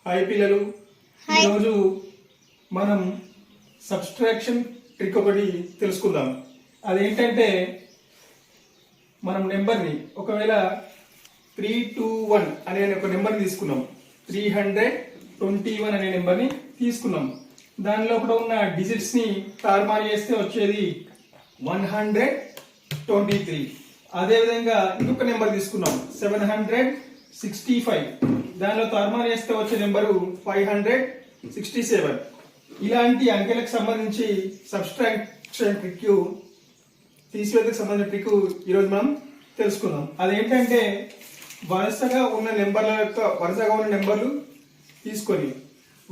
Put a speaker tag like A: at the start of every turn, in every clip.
A: Hi పిల్లలు, ఈరోజు మనం సబ్స్ట్రాక్షన్ ట్రిక్ ఒకటి తెలుసుకుందాం. అదేంటంటే మనం నెంబర్ని ఒకవేళ 321 అనే ఒక నెంబర్ని తీసుకున్నాం. 321 అనే నెంబర్ని తీసుకున్నాం. దానిలో కూడా ఉన్న డిజిట్స్ ని తారుమారు చేస్తే వచ్చేది 123. అదేవిధంగా ఇంకొక నెంబర్ తీసుకున్నాం 765. దానిలో తారుమారు చేస్తే వచ్చే నెంబరు 567. ఇలాంటి అంకెలకు సంబంధించి సబ్స్ట్రాక్షన్ ట్రిక్, తీసివేతకు సంబంధించిన ట్రిక్ ఈరోజు మనం తెలుసుకుందాం. అదేంటంటే వరుసగా ఉన్న నెంబర్లు తీసుకొని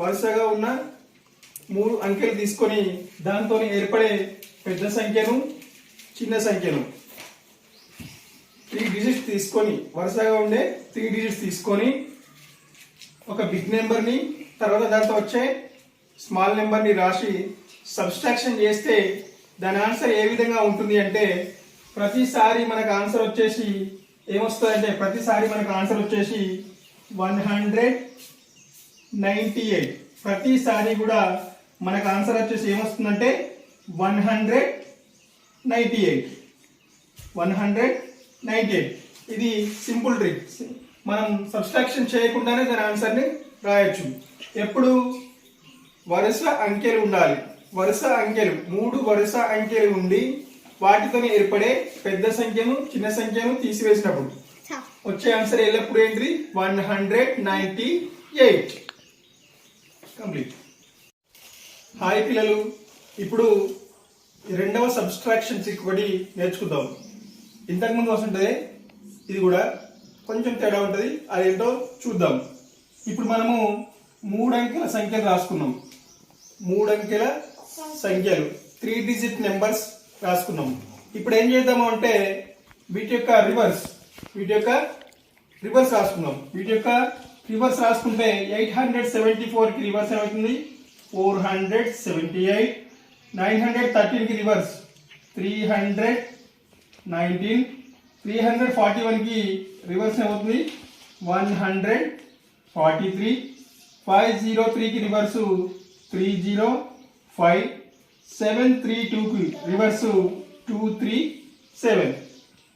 A: వరుసగా ఉన్న 3 అంకెలు తీసుకొని దాంతో ఏర్పడే పెద్ద సంఖ్యను చిన్న సంఖ్యను 3 డిజిట్స్ తీసుకొని వరుసగా ఉండే 3 డిజిట్స్ తీసుకొని ఒక బిగ్ నెంబర్ని తర్వాత దాంతో వచ్చే స్మాల్ నెంబర్ని రాసి సబ్స్ట్రాక్షన్ చేస్తే దాని ఆన్సర్ ఏ విధంగా ఉంటుంది అంటే ప్రతిసారి మనకు ఆన్సర్ వచ్చేసి ఏమొస్తుందంటే 198. ప్రతిసారి కూడా మనకు ఆన్సర్ వచ్చేసి ఏమొస్తుందంటే 198. ఇది సింపుల్ ట్రిక్. మనం సబ్స్ట్రాక్షన్ చేయకుండానే దాని ఆన్సర్ని రాయొచ్చు. ఎప్పుడు వరుస అంకెలు ఉండాలి. 3 వరుస అంకెలు ఉండి వాటితో ఏర్పడే పెద్ద సంఖ్యను చిన్న సంఖ్యను తీసివేసినప్పుడు వచ్చే ఆన్సర్ ఎల్లప్పుడు ఏంటి? 198. కంప్లీట్. హాయ్ పిల్లలు, ఇప్పుడు రెండవ సబ్స్ట్రాక్షన్ ట్రిక్ ఒకటి నేర్చుకుందాం. ఇంతకుముందు వస్తుంటుంది, ఇది కూడా కొంచెం తేడా ఉంటుంది. అదేంటో చూద్దాం. ఇప్పుడు మనము 3 అంకెల సంఖ్యలు రాసుకున్నాం. 3 అంకెల సంఖ్యలు 3 డిజిట్ నెంబర్స్ రాసుకున్నాం. ఇప్పుడు ఏం చేద్దాము అంటే వీటి యొక్క రివర్స్ రాసుకుందాం. వీటి యొక్క రివర్స్ రాసుకుంటే 874 కి రివర్స్ ఏమవుతుంది? 478. 913 కి రివర్స్ 319. 341 కి రివర్స్ ఏమవుతుంది? 143. 503 కి రివర్స్ 305. 732 కి రివర్స్ 237.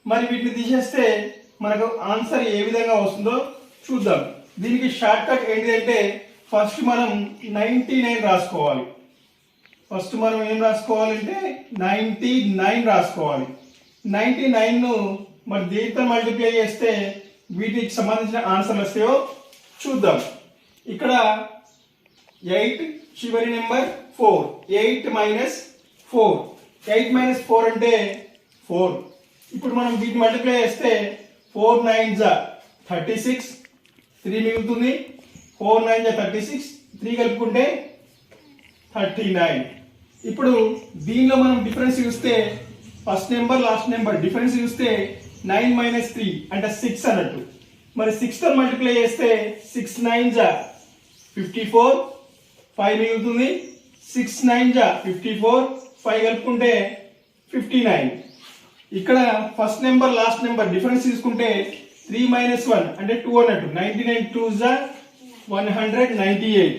A: మరి వీటిని తీసేస్తే మనకు ఆన్సర్ ఏ విధంగా వస్తుందో చూద్దాం. దీనికి షార్ట్ కట్ ఏంటిదంటే ఫస్ట్ మనం 99 రాసుకోవాలి. ఫస్ట్ మనం ఏం రాసుకోవాలంటే 99 రాసుకోవాలి. 99 ను మరి దీంతో మల్టిప్లై చేస్తే వీటికి సంబంధించిన ఆన్సర్లు వస్తాయో చూద్దాం. ఇక్కడ 8 చివరి నెంబర్ 4. 8 మైనస్ 4. 8 మైనస్ 4 అంటే 4. ఇప్పుడు మనం వీటిని మల్టిప్లై చేస్తే 4 9 జా 36. 3 మిగులుతుంది. 4 9 జా 36. 3 కలుపుకుంటే 39. ఇప్పుడు దీనిలో మనం డిఫరెన్స్ చూస్తే first number last number difference చూస్తే 9 మైనస్ 3 అంటే 6 అన్నట్టు. మరి 6 తో మల్టిప్లై చేస్తే 6 9 జా 54. 5 మిగులుతుంది. 6 9 జా 54. 5 కలుపుకుంటే 59. ఇక్కడ first number last number difference తీసుకుంటే 3 మైనస్ 1 అంటే 2 అన్నట్టు. 99 2 జా 198.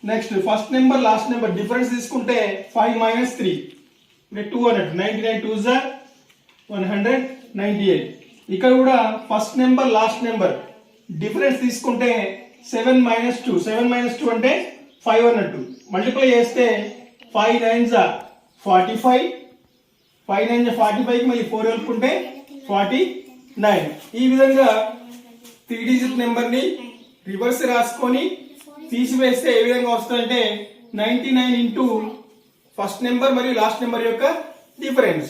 A: Next first number last number difference తీసుకుంటే 5 మైనస్ 3 అంటే 2 అన్నట్టు. 99 2 జా 198. ఇక్కడ కూడా first number last number difference తీసుకుంటే 7 మైనస్ 2. 7 మైనస్ 2 అంటే 5 అన్నట్టు. మల్టిప్లై చేస్తే 5 9 జా 45. 5 9 జా 45 కి మళ్ళీ 4 కలుపుకుంటే 49. ఈ విధంగా 3 డిజిట్ నెంబర్ ని రివర్స్ రాసుకొని తీసివేస్తే ఏ విధంగా వస్తుందంటే 99 ఇంటూ ఫస్ట్ నెంబర్ మరియు లాస్ట్ నెంబర్ యొక్క డిఫరెన్స్.